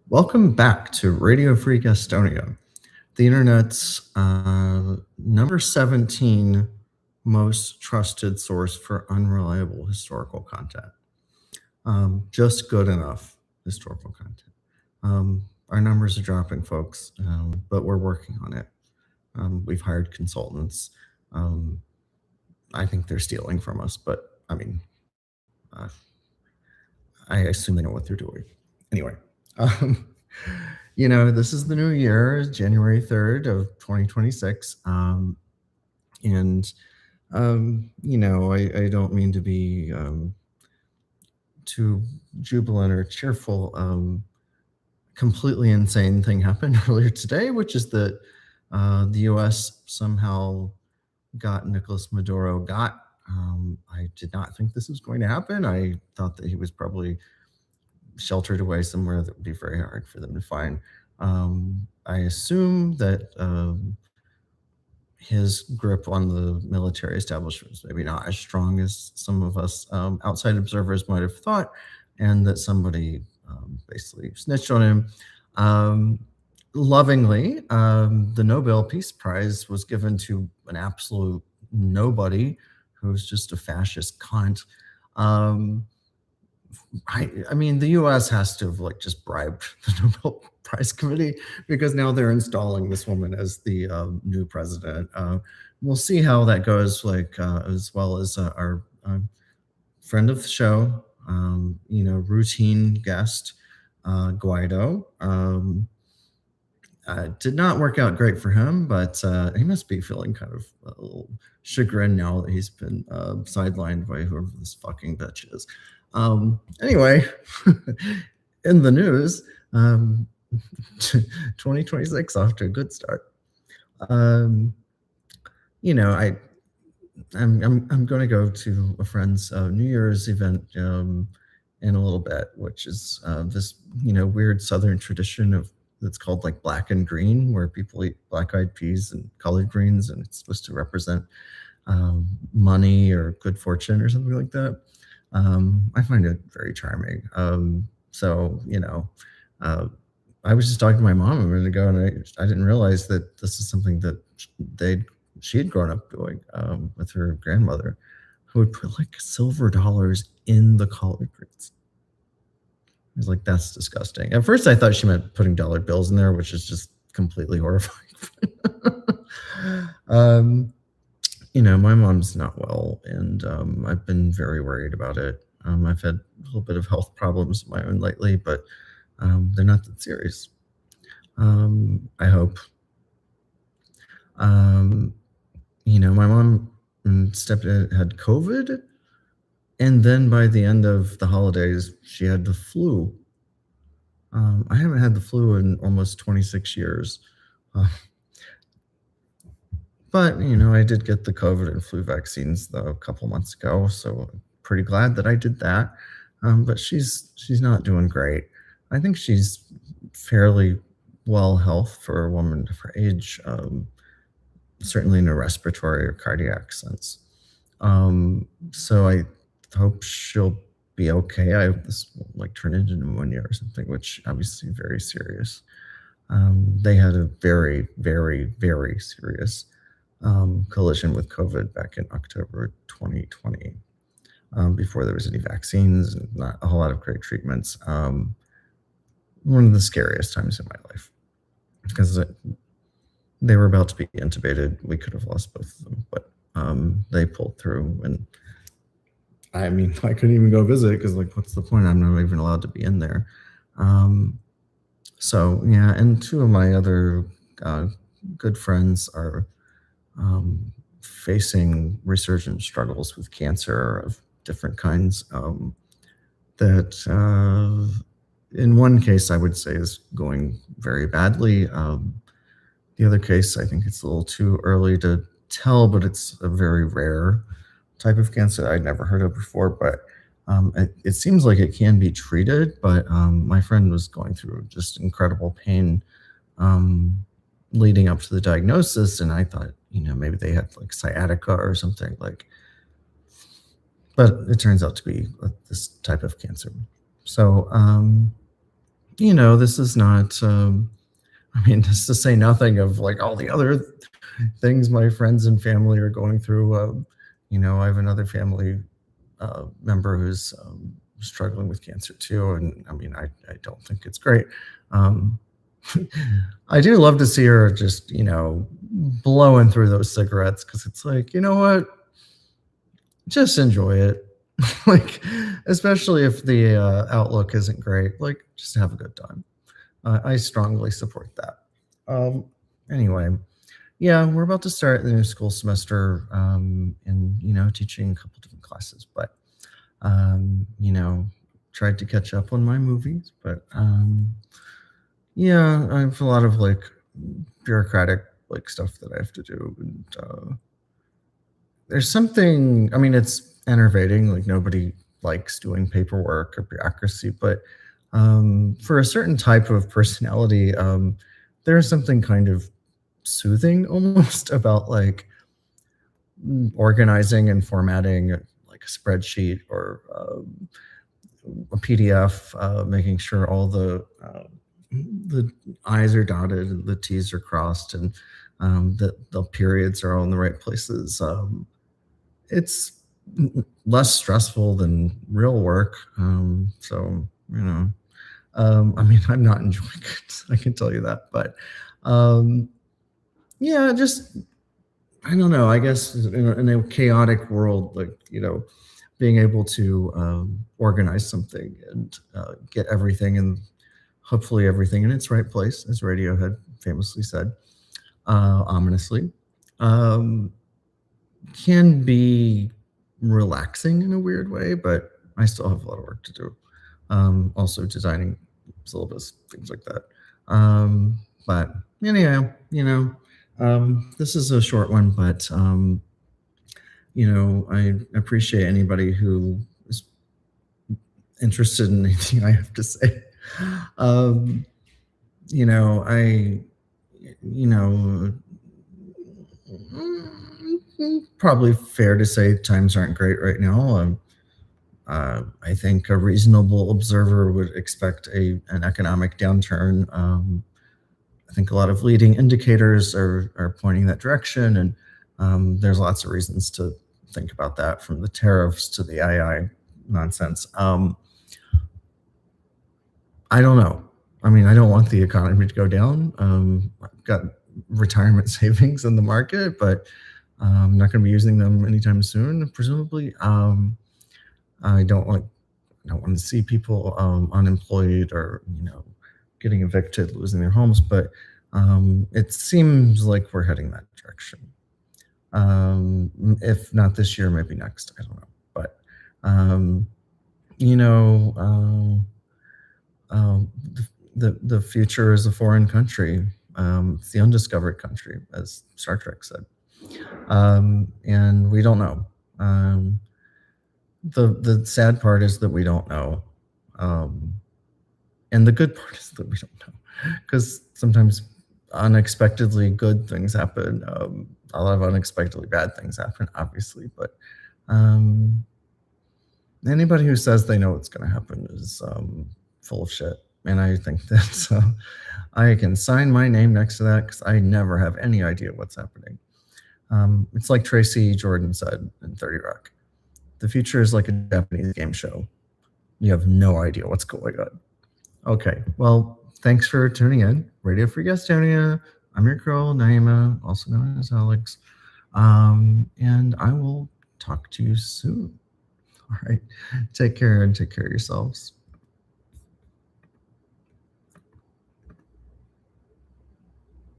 Welcome back to Radio Free Gastonia, the internet's number 17 most trusted source for unreliable historical content. Just good enough historical content. Our numbers are dropping, folks, but we're working on it. We've hired consultants. Um, I think they're stealing from us, but I mean, uh, I assume they know what they're doing. Anyway, um, this is the new year, January 3rd of 2026. And, I don't mean to be too jubilant or cheerful. Completely insane thing happened earlier today, which is that the US somehow got Nicolas Maduro got. I did not think this was going to happen. I thought that he was probably sheltered away somewhere that would be very hard for them to find. I assume that his grip on the military establishment was maybe not as strong as some of us outside observers might have thought, and that somebody basically snitched on him. Um, Lovingly, the Nobel Peace Prize was given to an absolute nobody who's just a fascist cunt. Um, I mean, the U.S. has to have like just bribed the Nobel Prize Committee because now they're installing this woman as the new president. We'll see how that goes. Like as well as our friend of the show, routine guest Guaido. Did not work out great for him, but he must be feeling kind of a little chagrined now that he's been sidelined by whoever this fucking bitch is. Anyway, in the news, 2026 off to a good start. Um, I'm going to go to a friend's New Year's event in a little bit, which is this weird Southern tradition of that's called like black and green, where people eat black-eyed peas and collard greens, and it's supposed to represent money or good fortune or something like that. I find it very charming. I was just talking to my mom a minute ago, and I didn't realize that this is something that she had grown up doing with her grandmother, who would put like silver dollars in the collard greens. I was like, that's disgusting. At first, I thought she meant putting dollar bills in there, which is just completely horrifying. My mom's not well, and I've been very worried about it. I've had a little bit of health problems of my own lately, but they're not that serious. I hope. My mom and stepdad had COVID, and then by the end of the holidays, she had the flu. I haven't had the flu in almost 26 years. But, I did get the COVID and flu vaccines though a couple months ago, so I'm pretty glad that I did that. But she's not doing great. I think she's fairly well health for a woman of her age, certainly in a respiratory or cardiac sense. So I hope she'll be okay. I hope this won't like turn into pneumonia or something, which obviously very serious. They had a very, very, very serious collision with COVID back in October 2020, before there was any vaccines and not a whole lot of great treatments. One of the scariest times in my life, because they were about to be intubated. We could have lost both of them, but they pulled through. And I mean, I couldn't even go visit because, like, what's the point? I'm not even allowed to be in there. So yeah, and two of my other good friends are facing resurgent struggles with cancer of different kinds. That in one case, I would say is going very badly. The other case, I think it's a little too early to tell, but it's a very rare type of cancer I'd never heard of before. But it seems like it can be treated. But my friend was going through just incredible pain leading up to the diagnosis, and I thought, maybe they had like sciatica or something like. But it turns out to be this type of cancer. So this is not, I mean, just to say nothing of like all the other things my friends and family are going through. I have another family member who's struggling with cancer too, and I mean, I don't think it's great. Um, I do love to see her just, blowing through those cigarettes because it's like, you know what? Just enjoy it. Like, especially if the outlook isn't great, like, just have a good time. I strongly support that. Um, anyway, yeah, we're about to start the new school semester, and teaching a couple different classes, but tried to catch up on my movies, but yeah, I have a lot of like bureaucratic like stuff that I have to do, and there's something. I mean, it's enervating. Like nobody likes doing paperwork or bureaucracy, but for a certain type of personality, there's something kind of soothing almost about like organizing and formatting like a spreadsheet or a PDF, making sure all the I's are dotted and the T's are crossed, and that the periods are all in the right places. It's less stressful than real work. I mean, I'm not enjoying it. I can tell you that, but um, yeah, just I don't know. I guess in a chaotic world, like being able to organize something and get everything and hopefully everything in its right place, as Radiohead famously said, ominously, um, can be relaxing in a weird way. But I still have a lot of work to do. Also, designing syllabus, things like that. But anyhow, this is a short one, but I appreciate anybody who is interested in anything I have to say. Um, I, you know, probably fair to say times aren't great right now. I think a reasonable observer would expect an economic downturn. I think a lot of leading indicators are pointing that direction, and there's lots of reasons to think about that, from the tariffs to the II nonsense. I don't know. I mean, I don't want the economy to go down. I've got retirement savings in the market, but I'm not going to be using them anytime soon, presumably. I don't want to see people unemployed or getting evicted, losing their homes, but it seems like we're heading that direction. If not this year, maybe next. I don't know, but um, you know, the future is a foreign country. It's the undiscovered country, as Star Trek said, and we don't know. The sad part is that we don't know, um, and the good part is that we don't know, because sometimes unexpectedly good things happen. A lot of unexpectedly bad things happen, obviously, but um, anybody who says they know what's going to happen is full of shit. And I think that I can sign my name next to that because I never have any idea what's happening. It's like Tracy Jordan said in 30 Rock. The future is like a Japanese game show. You have no idea what's going on. Okay, well, thanks for tuning in. Radio Free Gastonia. I'm your girl, Naima, also known as Alex. And I will talk to you soon. All right, take care and take care of yourselves.